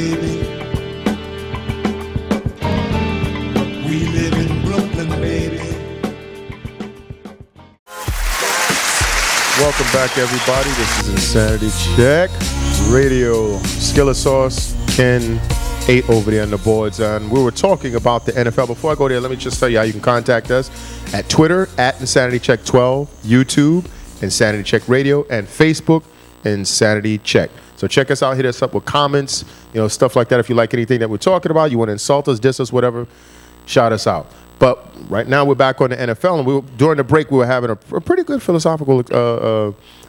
baby. We live in Brooklyn, baby. Welcome back, everybody. This is Insanity Check Radio. Skillet Sauce, Ken, 8 over there on the boards. And we were talking about the NFL. Before I go there, let me just tell you how you can contact us at Twitter, at Insanity Check 12, YouTube, Insanity Check Radio, and Facebook, Insanity Check. So check us out. Hit us up with comments, stuff like that. If you like anything that we're talking about, you want to insult us, diss us, whatever, shout us out. But right now we're back on the NFL, and during the break we were having a pretty good philosophical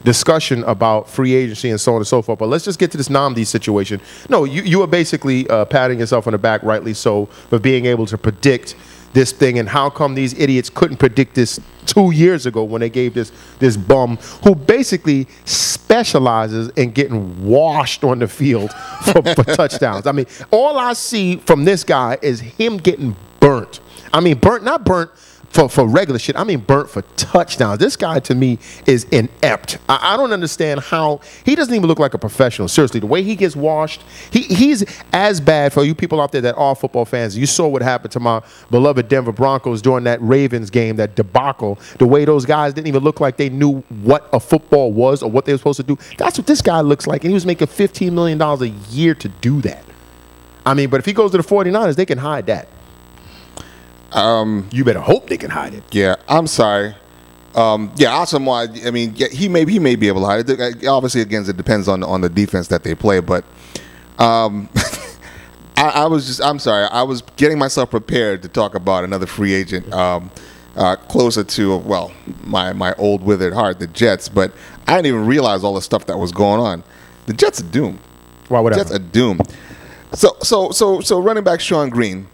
discussion about free agency and so on and so forth. But let's just get to this Nnamdi situation. No, you are basically patting yourself on the back, rightly so, for being able to predict this thing. And how come these idiots couldn't predict this 2 years ago when they gave this bum who basically specializes in getting washed on the field for touchdowns? I mean, all I see from this guy is him getting burnt. I mean, burnt, not burnt for regular shit. I mean, burnt for touchdowns. This guy, to me, is inept. I don't understand how he doesn't even look like a professional. Seriously, the way he gets washed, he's as bad for you people out there that are football fans. You saw what happened to my beloved Denver Broncos during that Ravens game, that debacle. The way those guys didn't even look like they knew what a football was or what they were supposed to do. That's what this guy looks like, and he was making $15 million a year to do that. I mean, but if he goes to the 49ers, they can hide that. You better hope they can hide it. Yeah, I'm sorry. Asamoah, I mean, yeah, he may be able to hide it. Obviously, again, it depends on the defense that they play. But I'm sorry. I was getting myself prepared to talk about another free agent closer to, well, my old withered heart, the Jets. But I didn't even realize all the stuff that was going on. The Jets are doomed. Why would Jets are doomed. So running back Sean Green.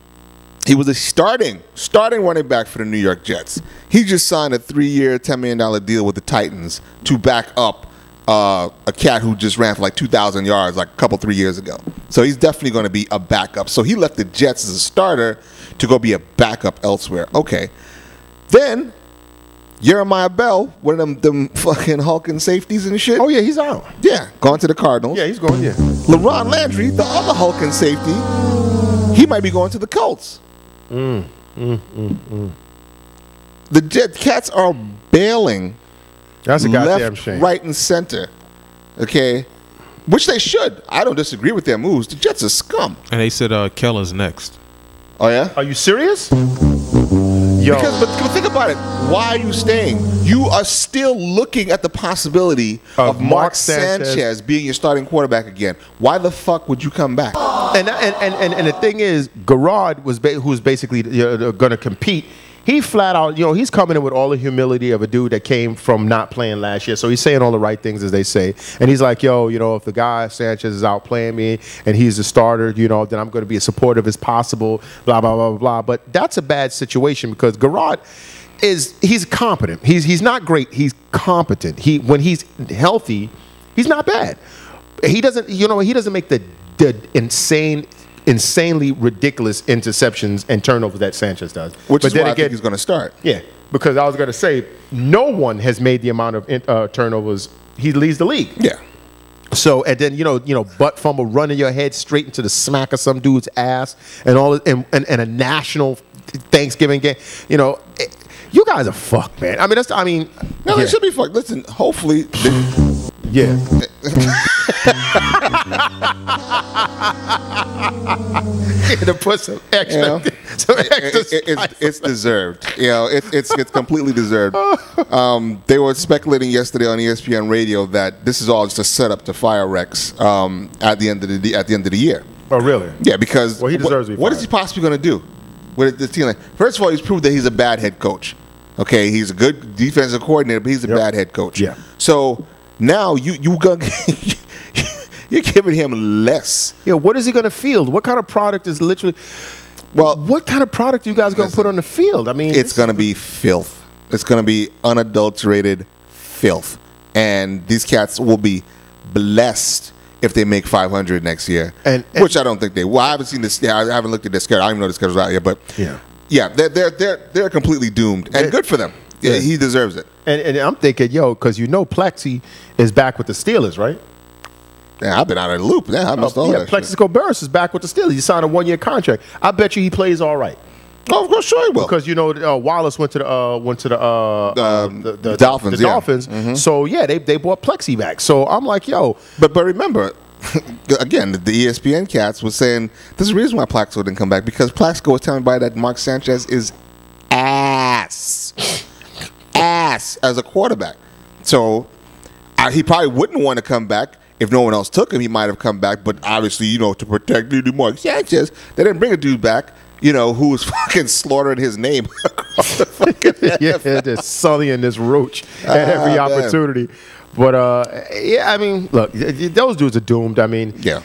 He was a starting running back for the New York Jets. He just signed a 3-year, $10 million deal with the Titans to back up a cat who just ran for like 2,000 yards like a 3 years ago. So he's definitely going to be a backup. So he left the Jets as a starter to go be a backup elsewhere. Okay. Then Jeremiah Bell, one of them fucking hulking safeties and shit. Oh, yeah, he's out. Yeah, gone to the Cardinals. Yeah, he's going, yeah. LaRon Landry, the other hulking safety, he might be going to the Colts. The Cats are bailing. That's a goddamn left, shame. right, and center. Okay, which they should. I don't disagree with their moves. The Jets are scum. And they said Keller's next. Oh yeah? Are you serious? Yo. But think about it. Why are you staying? You are still looking at the possibility of Mark Sanchez being your starting quarterback again. Why the fuck would you come back? And the thing is, Garrard who's basically going to compete. He flat out, he's coming in with all the humility of a dude that came from not playing last year. So he's saying all the right things, as they say. And he's like, if the guy Sanchez is out playing me and he's a starter, then I'm going to be as supportive as possible, blah, blah, blah, blah. But that's a bad situation because Garrard he's competent. He's not great. He's competent. When he's healthy, he's not bad. He doesn't, he doesn't make the insanely ridiculous interceptions and turnovers that Sanchez does. Which is why I think he's going to start. Yeah, because I was going to say, no one has made the amount of turnovers. He leads the league. Yeah. So, and then, butt fumble, running your head straight into the smack of some dude's ass and all, and a national Thanksgiving game. You guys are fucked, man. No, they should be fucked. Listen, hopefully. Yeah. To put some extra, it's deserved. It's completely deserved. They were speculating yesterday on ESPN Radio that this is all just a setup to fire Rex at the end of the year. Oh, really? Yeah, because he deserves to be fired. What is he possibly going to do with this team? First of all, he's proved that he's a bad head coach. Okay, he's a good defensive coordinator, but he's a bad head coach. Yeah. So now you're giving him less. Yeah, what is he going to field? What kind of product is literally? Well, what kind of product are you guys going to put on the field? I mean, it's going to be filth. It's going to be unadulterated filth, and these cats will be blessed if they make 500 next year, which I don't think they will. I haven't seen this. Yeah, I haven't looked at their schedule. I don't even know the schedule's out yet, but yeah, they're completely doomed, and good for them. Yeah, he deserves it. And I'm thinking, because Plexi is back with the Steelers, right? Yeah, I've been out of the loop. Yeah, I missed all that shit. Plexico Burris is back with the Steelers. He signed a 1-year contract. I bet you he plays all right. Oh, of course, sure he will. Because Wallace went to the Dolphins. The Dolphins. So yeah, they bought Plexi back. So I'm like, yo. But remember, again, the ESPN cats was saying there's a reason why Plaxico didn't come back, because Plaxico was telling everybody that Mark Sanchez is ass as a quarterback. So he probably wouldn't want to come back. If no one else took him, he might have come back. But obviously, to protect Mark Sanchez, they didn't bring a dude back, who was fucking slaughtering his name across the fucking NFL. They're sullying this roach at every opportunity. But, I mean, look, those dudes are doomed. I mean, yeah,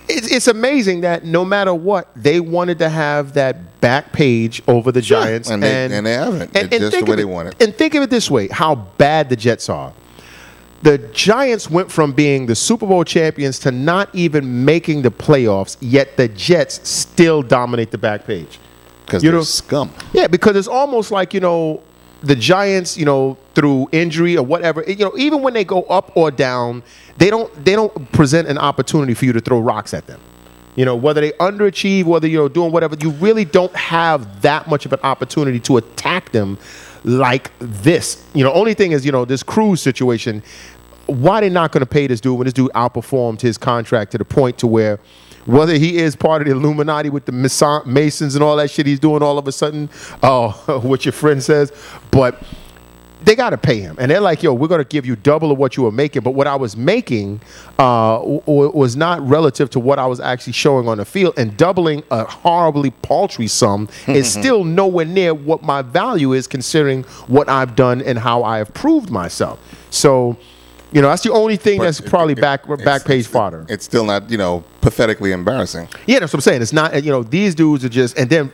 it's amazing that no matter what, they wanted to have that back page over the Giants. And they haven't. It's just the way they want it. And think of it this way, how bad the Jets are. The Giants went from being the Super Bowl champions to not even making the playoffs, yet the Jets still dominate the back page. Because they're scum. Yeah, because it's almost like, the Giants, through injury or whatever, even when they go up or down, they don't present an opportunity for you to throw rocks at them. Whether they underachieve, whether you're doing whatever, you really don't have that much of an opportunity to attack them like this. Only thing is, this Cruz situation, why they not going to pay this dude when this dude outperformed his contract to the point to where whether he is part of the Illuminati with the Masons and all that shit he's doing all of a sudden, what your friend says, but they got to pay him. And they're like, yo, we're going to give you double of what you were making. But what I was making was not relative to what I was actually showing on the field. And doubling a horribly paltry sum is still nowhere near what my value is, considering what I've done and how I have proved myself. So, that's the only thing that's probably back page fodder. It's still not, pathetically embarrassing. Yeah, that's what I'm saying. It's not, these dudes are just, and then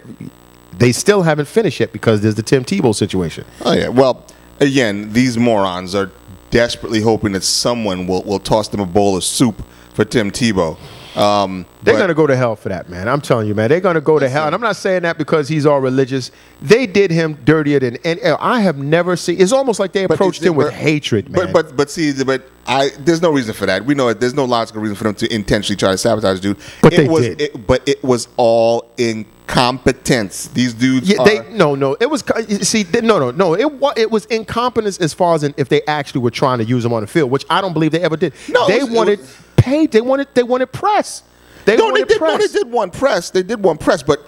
they still haven't finished yet because there's the Tim Tebow situation. Oh, yeah. Well, again, these morons are desperately hoping that someone will toss them a bowl of soup for Tim Tebow. They're going to go to hell for that, man. I'm telling you, man. They're going to go to hell. And I'm not saying that because he's all religious. They did him dirtier than and I have never seen. It's almost like they approached him with hatred, man. But there's no reason for that. We know that there's no logical reason for them to intentionally try to sabotage dude. But they did. It was all incompetence. These dudes. Yeah, no. It was no. It was incompetence as far as if they actually were trying to use him on the field, which I don't believe they ever did. No, they wanted paid. They wanted press. They did one press. They did one press. But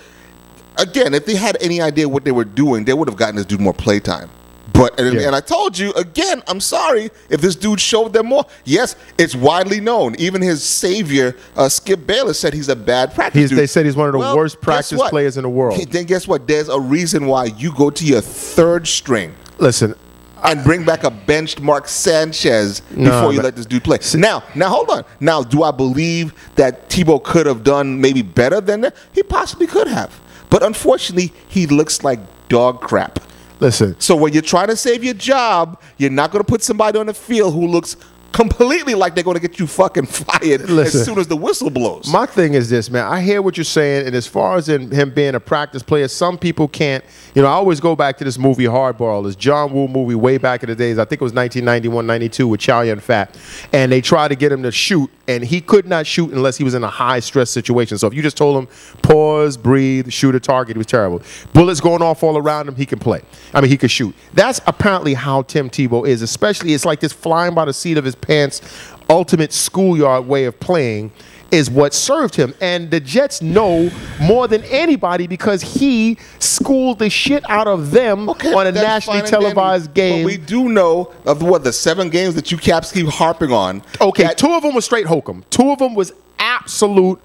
again, if they had any idea what they were doing, they would have gotten this dude more playtime. And I told you, again, I'm sorry if this dude showed them more. Yes, it's widely known. Even his savior, Skip Bayless, said he's a bad practice dude. They said he's one of the worst practice players in the world. Then guess what? There's a reason why you go to your third string. Listen. And bring back a benched Mark Sanchez before you let this dude play. Now, hold on. Now, do I believe that Tebow could have done maybe better than that? He possibly could have. But unfortunately, he looks like dog crap. Listen. So when you're trying to save your job, you're not going to put somebody on the field who looks completely like they're going to get you fucking fired as soon as the whistle blows. My thing is this, man. I hear what you're saying, and as far as him being a practice player, some people can't. I always go back to this movie Hardball, this John Woo movie way back in the days. I think it was 1991, 92 with Chow Yun-fat, and they tried to get him to shoot, and he could not shoot unless he was in a high-stress situation. So if you just told him, pause, breathe, shoot a target, it was terrible. Bullets going off all around him, he can play. He could shoot. That's apparently how Tim Tebow is, especially it's like this flying by the seat of his pants, ultimate schoolyard way of playing is what served him. And the Jets know more than anybody because he schooled the shit out of them on a nationally televised game. But we do know of the 7 games that you caps keep harping on. Okay, 2 of them was straight hokum. 2 of them was absolute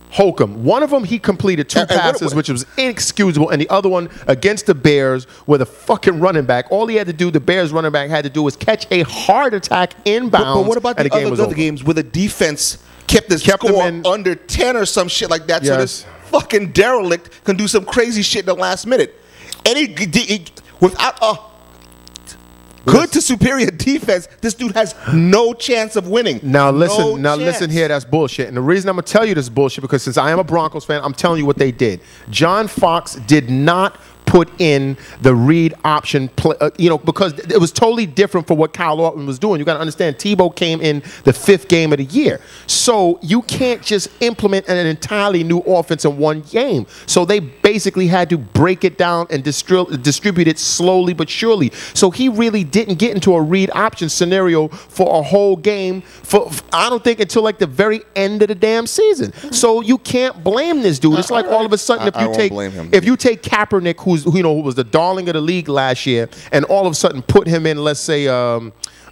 hokum. One of them he completed 2 passes, which was inexcusable, and the other one against the Bears with a fucking running back. All he had to do, the Bears running back had to do, was catch a heart attack inbounds. But what about the other games where the defense kept score under 10 or some shit like that? Yes. So this fucking derelict can do some crazy shit in the last minute. And he without a good to superior defense, this dude has no chance of winning. Now listen here, that's bullshit. And the reason I'm going to tell you this is bullshit because since I am a Broncos fan, I'm telling you what they did. John Fox did not put put in the read option, because it was totally different for what Kyle Orton was doing. You got to understand, Tebow came in the 5th game of the year. So you can't just implement an entirely new offense in one game. So they basically had to break it down and distribute it slowly but surely. So he really didn't get into a read option scenario for a whole game I don't think until like the very end of the damn season. So you can't blame this dude. It's like all of a sudden if you take Kaepernick, who was the darling of the league last year, and all of a sudden put him in, let's say,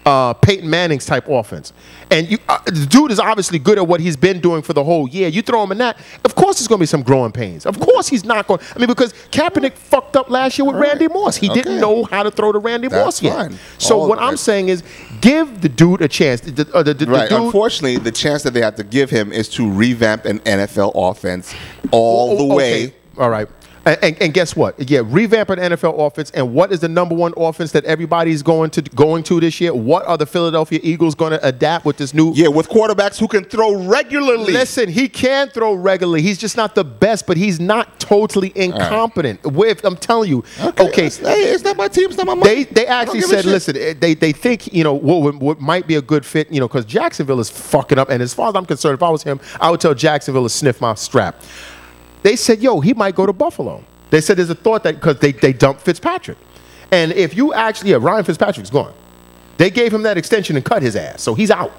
Peyton Manning's type offense. And the dude is obviously good at what he's been doing for the whole year. You throw him in that, of course there's going to be some growing pains. Of course he's not going. I mean, because Kaepernick fucked up last year with Randy Moss. He didn't know how to throw to Randy Moss yet. So what I'm saying is, give the dude a chance. The dude, unfortunately, the chance that they have to give him is to revamp an NFL offense all the way. All right. And guess what? Yeah, revamp an NFL offense. And what is the #1 offense that everybody's going to this year? What are the Philadelphia Eagles going to adapt with this new? Yeah, with quarterbacks who can throw regularly. Listen, he can throw regularly. He's just not the best, but he's not totally incompetent. Right. I'm telling you. Okay, it's not my team. It's not my money. They actually said, listen, they think what might be a good fit, because Jacksonville is fucking up. And as far as I'm concerned, if I was him, I would tell Jacksonville to sniff my strap. They said, he might go to Buffalo. They said there's a thought that because they dumped Fitzpatrick. And if you actually, Ryan Fitzpatrick's gone. They gave him that extension and cut his ass, so he's out.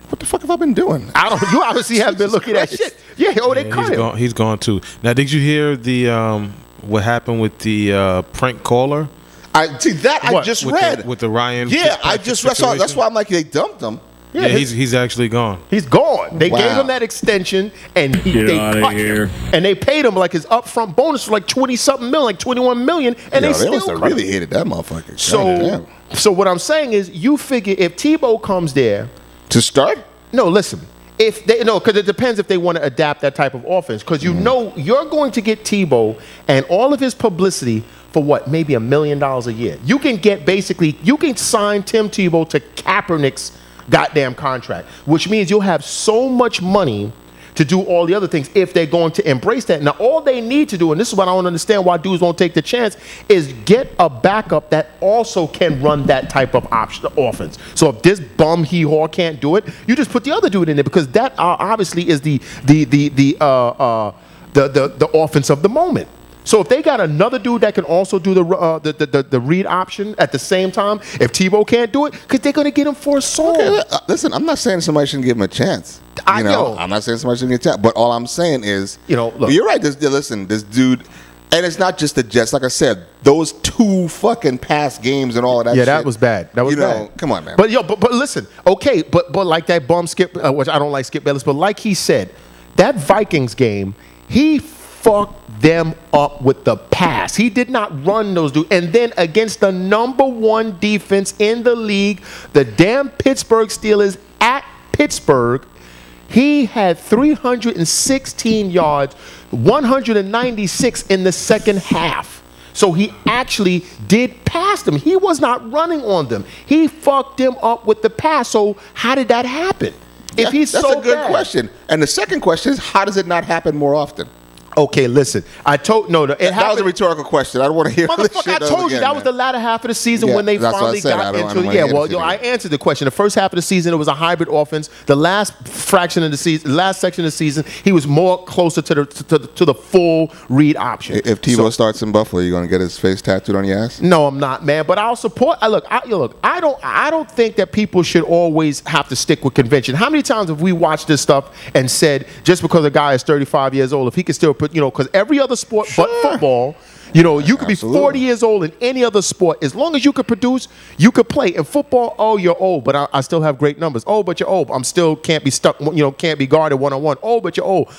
What the fuck have I been doing? You obviously have been looking at shit. Yeah, they cut him. He's gone too. Now, did you hear the what happened with the prank caller? I just read. With the Ryan I just read. That's why I'm like, they dumped him. Yeah, he's actually gone. He's gone. They gave him that extension, and they cut him. And they paid him like his upfront bonus for like 20-something million, like 21 million, and they must have really hated that motherfucker. So what I'm saying is, you figure if Tebow comes there to start. No, listen. Because it depends if they want to adapt that type of offense. Because you're going to get Tebow and all of his publicity for what, maybe $1 million a year. You can sign Tim Tebow to Kaepernick's goddamn contract, which means you'll have so much money to do all the other things if they're going to embrace that. Now, all they need to do, and this is what I don't understand why dudes won't take the chance, is get a backup that also can run that type of offense. So if this bum hee-haw can't do it, you just put the other dude in there, because that obviously is the offense of the moment. So if they got another dude that can also do the read option at the same time, if Tebow can't do it, because they're going to get him for a song. Okay, listen, I'm not saying somebody shouldn't give him a chance. I'm not saying somebody shouldn't get a chance. But all I'm saying is, look, you're right. This dude, and it's not just the Jets. Like I said, those 2 fucking past games and all of that. Yeah, shit, that was bad. That was bad. Come on, man. But listen, okay, but like that bum Skip, which I don't like Skip Bayless, but like he said, that Vikings game, he fucked them up with the pass. He did not run those dudes. And then against the #1 defense in the league, the damn Pittsburgh Steelers at Pittsburgh, he had 316 yards, 196 in the second half. So he actually did pass them. He was not running on them. He fucked them up with the pass. So how did that happen? That's a good question. And the second question is, how does it not happen more often? Okay, listen. That was a rhetorical question. I don't want to hear this shit. I told you that was the latter half of the season when they finally got into it. Yeah, well, I answered the question. The first half of the season, it was a hybrid offense. The last section of the season, he was more closer to the full read option. If Tebow starts in Buffalo, you going to get his face tattooed on your ass? No, I'm not, man. But I'll support. I don't think that people should always have to stick with convention. How many times have we watched this stuff and said, just because a guy is 35 years old, if he can still put, because every other sport but football, you could be 40 years old in any other sport. As long as you could produce, you could play. In football, oh, you're old, but I still have great numbers. Oh, but you're old. I'm still can't be stuck, can't be guarded one-on-one. Oh, but you're old.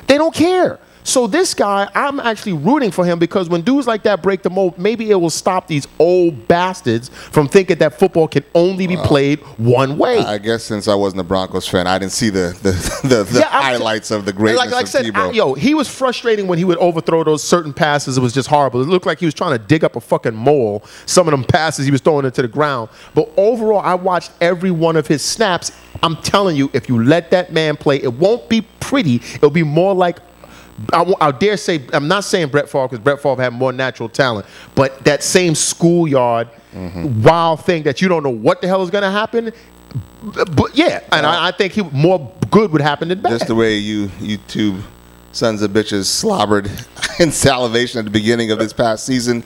They don't care. So this guy, I'm actually rooting for him, because when dudes like that break the mold, maybe it will stop these old bastards from thinking that football can only be played one way. I guess since I wasn't a Broncos fan, I didn't see the highlights of the greatness of Tebow. He was frustrating when he would overthrow those certain passes. It was just horrible. It looked like he was trying to dig up a fucking mole, some of them passes he was throwing into the ground. But overall, I watched every one of his snaps. I'm telling you, if you let that man play, it won't be pretty. It'll be more like I dare say, I'm not saying Brett Favre because Brett Favre had more natural talent, but that same schoolyard wild thing that you don't know what the hell is going to happen. But yeah, and I think more good would happen than bad. Just the way you two sons of bitches slobbered in salivation at the beginning of this past season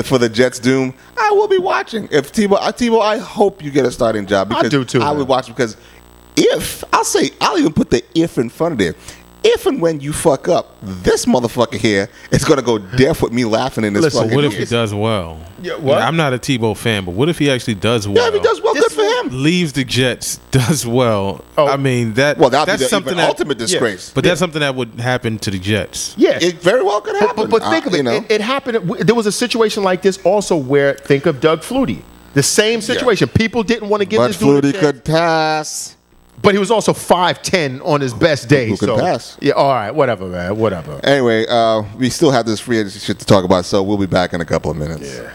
for the Jets' doom. I will be watching. If Tebow, I hope you get a starting job. Because I do too. I would watch because I'll even put the if in front of there. If and when you fuck up, this motherfucker here is gonna go deaf with me laughing in this Listen, fucking What if game. he does well? Yeah, what? I'm not a Tebow fan, but what if he actually does well? Yeah, if he does well, good for him. Leaves the Jets, does well. Oh. I mean Well, that'd that's be the something even that, ultimate disgrace. But that's something that would happen to the Jets. Yes. It very well could happen. But think of it. You know. It happened. There was a situation like this also where, think of Doug Flutie. The same situation. People didn't want to give But this dude a Flutie chance. could pass. But he was also 5'10" on his best day. Who could so pass? Yeah, all right, whatever, man, whatever. Anyway, we still have this free agency shit to talk about, so we'll be back in a couple of minutes. Yeah.